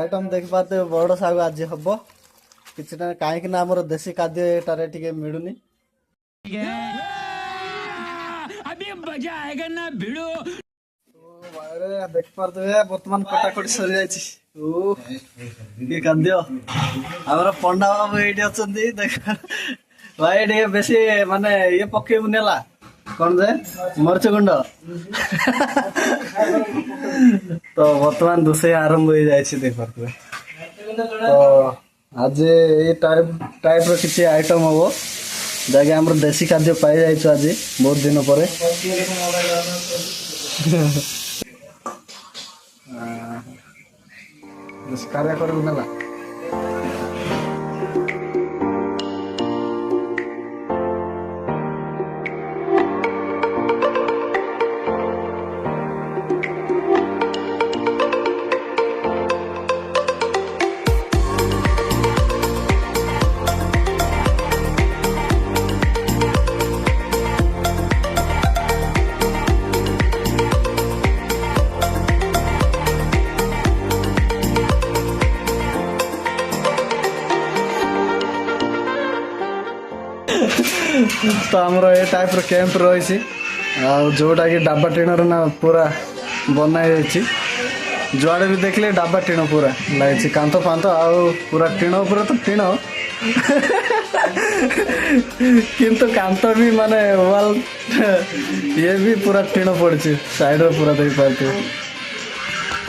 Item देख पाते बड़ साग आज हम कि कहीं आम देसी खाद्य एटारे टिके मिलूनी अभी मजा आएगा ना भिड़ो। देख पारे बर्तमान कटाकटी सरी जाए खाद्य आम पंडा बाबू ये अच्छा देख भाई टे बेसी माने ये पकेबू नेला कौन जे मरच गुंड तो बर्तमान रोसे आरंभ हो जाए देख पारे तो आज ये टाइप किसी आइटम हम जहाँकि आम देसी खाद्य पाई जाइए आज बहुत दिन पर कार्य कर तो आमर ए टाइप कैंप रही जोटा कि डाबा टीणर ना पूरा बनाई जुआड़े भी देखले डाबा टीण पूरा लगी कांथ फांथ आउ पूरा टीण पूरा तो टीण किंतु कांथ भी माने वाल ये भी पूरा टीण पड़ी साइड पूरा देख पाते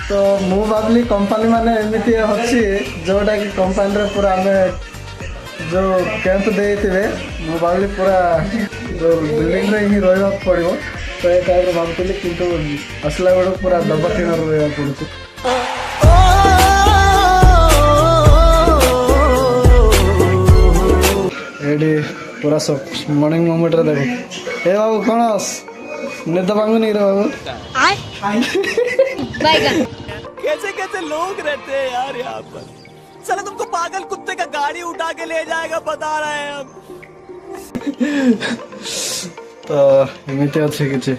तो मु भाविली कंपनी माने एमती अच्छी जोटा कि कंपनी पूरा आम जो कैंप देते मु भाविली पूरा जो बिल्डिंग रे ही रहा पड़ो तो ये टाइप भावुली किंतु आसला बेलू पूरा डबा टीण रहा पड़े ये पूरा सब मॉर्निंग मोमेंट रे देखो ए बाबू कौन निद भांगू नहीं रे बाबू कैसे कैसे लोग रहते हैं यार यहाँ पर साला तुमको पागल कुत्ते का गाड़ी उठा के ले जाएगा बता रहे हैं हम तो एमती अच्छे कि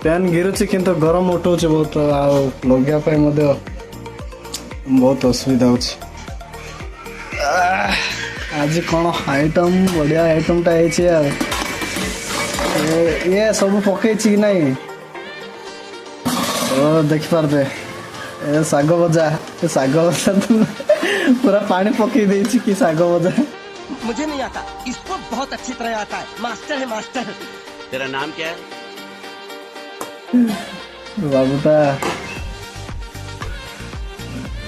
फैन गिरुची किंतु गरम उठा बहुत लगे बहुत असुविधा हो आज कौन आइटम बढ़िया आइटम टा ये सब पकई कि नहीं देखिपारे ए साग भजा साग भजा तो पूरा पानी पकई दे कि साग भजा मुझे नहीं आता इसको बहुत अच्छी तरह आता है मास्टर है मास्टर। तेरा नाम क्या है बाबूटा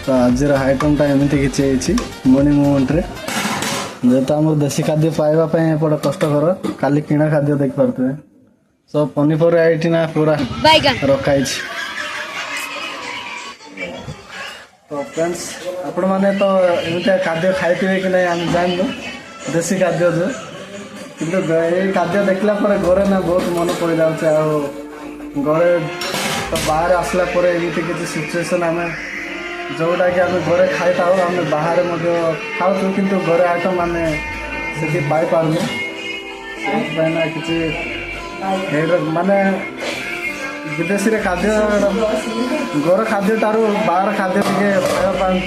तो आज आइटम टा एमती कि मॉर्निंग मोमेंट रे जेहेतु आम देसी खाद्य पाइबापी एपटे कष्टर खाली किणा खाद्य देख पारे सब पनीपरिया ये ना पूरा रखाई तो फ्रेंड्स आपण मैंने तो एमती खाद्य खाई कि नहीं आम जानू देसी खाद्य जो किंतु ये खाद्य देखला घरे ना बहुत मन पड़ जाए घरे तो बाहर आसला एमती किसी सिचुएसन आम जोटा कि आम घरे खाई था आम बाहर खाऊ किंतु घरे आइटम आम से पाई पार्नु ना कि माने विदेशी खाद्य घर खाद्य टारू बाहर खाद्य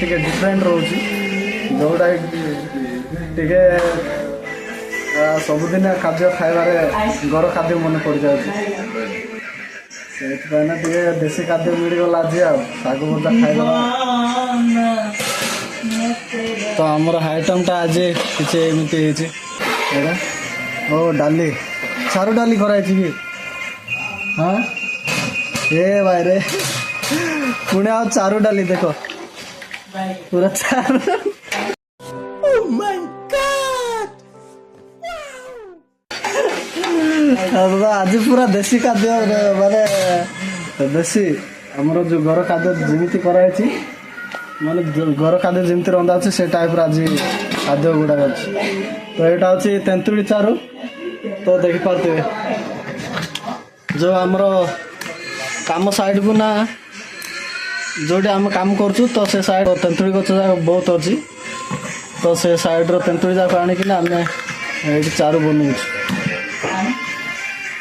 टे डिफरेंट रोचे जोटा टे सबुदिन खाद्य खाइबारे घर खाद्य मन पड़ जाए से देसी खाद्य मिलगला आज साग भजा खाई तो आमर आइटम टा आज किसी एमती ओ डाली सारू डाली कराई कि हाँ ए भाई रे पुणे आ चारू डाली देखो पूरा चारू आज पूरा देसी खाद्य माने देसी आमर जो घर खाद्य जमी कराई माने घर खाद्य जमी रंधा अच्छे से टाइप आज खाद्य गुड़ाक अच्छे तो यहाँ हूँ तेंतुड़ी चारू तो देखिपे जो आमर काम साइड को ना जोटी आम काम करूँ तो से साइड तेंतुड़ी गच बहुत अच्छी तो से साइड तेंतुड़ी जाक आणिकिना आम ये चारू बनऊ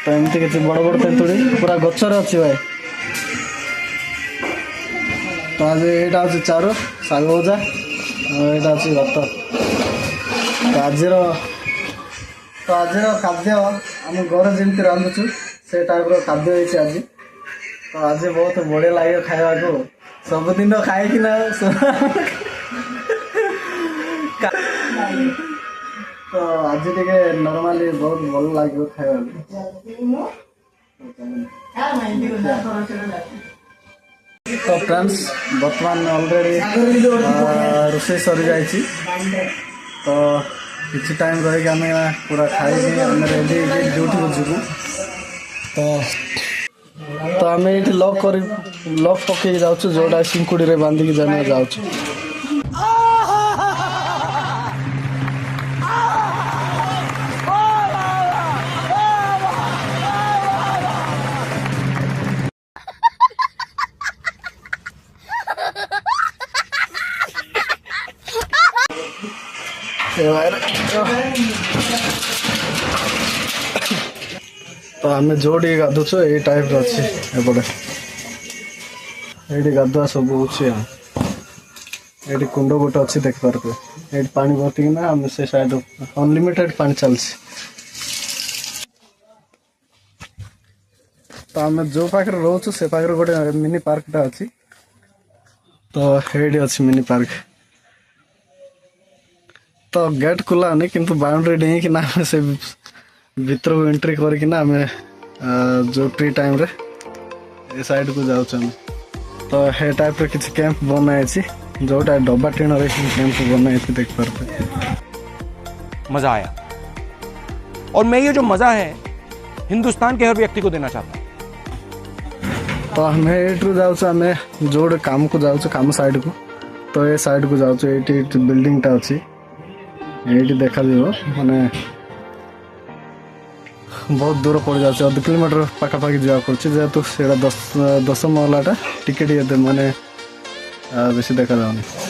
तो एमती किसी बड़ बड़ तेंतुड़ी पूरा गचर अच्छी भाई तो आज यहाँ हूँ चारू शाग भजा यहाँ हूँ भात तो आज खाद्य आम घर जमी रांधुचु से टाइप खाद्य होती आज तो आज बहुत बढ़िया लगे खावा को सबुदिन खाई तो आज टे नॉर्मली बहुत भल लगे खावा तो फ्रेंड्स बर्तमान ऑलरेडी रोषे सरी जाए तो किसी टाइम रही आम पूरा खाई रेडी ड्यूटी को जीवु तो आम ये लॉक पकई जाऊँ जोटा सिंकुड़ी रे बांधिक जाना जाऊँ तो आम जोड़ी गाधुचु ये टाइप अच्छे एपटे ये गाधुआ सब ये कुंड गोटे अच्छी देख पारे ये पानी भर्तिकिना आम से साइड अनलिमिटेड पानी चलती तो आम जो पाखे रोचु से पाखे गोटे मिनी पार्कटा अच्छी तो ये अच्छी मिनी पार्क तो गेट खुला नहीं किंतु बाउंड्री डेई कि से भीतर को एंट्री करकिना आम जो फ्री टाइम रे ए साइड को जाऊँ तो हे टाइप रे किसी कैंप बनाई जोटा डब्बा टीण रे कैंप बनाई देख पारते मजा आया और मैं ये जो मजा है हिंदुस्तान के हर व्यक्ति को देना चाहता हूँ तो आम ये जाऊँ आम जोड़े काम को जाऊँ काम साइड को तो ये साइड को जाऊँ ये बिल्डिंगटा अच्छी ये देखा माने बहुत दूर पड़ जाए 10 किलोमीटर पाखापाखि जा पड़े जेहेतु से 10 महलाटा टिके माने बेसी देखा जाऊनी शाग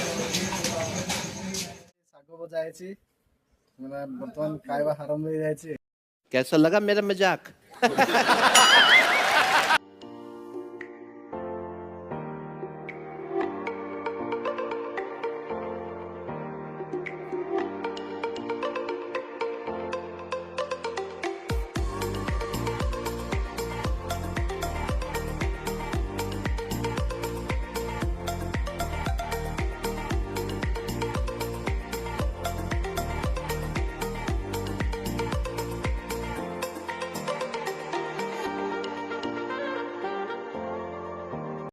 भजा बर्तमान खाଇବା आरंभ हो जाए कैसा लगा मेरा मजाक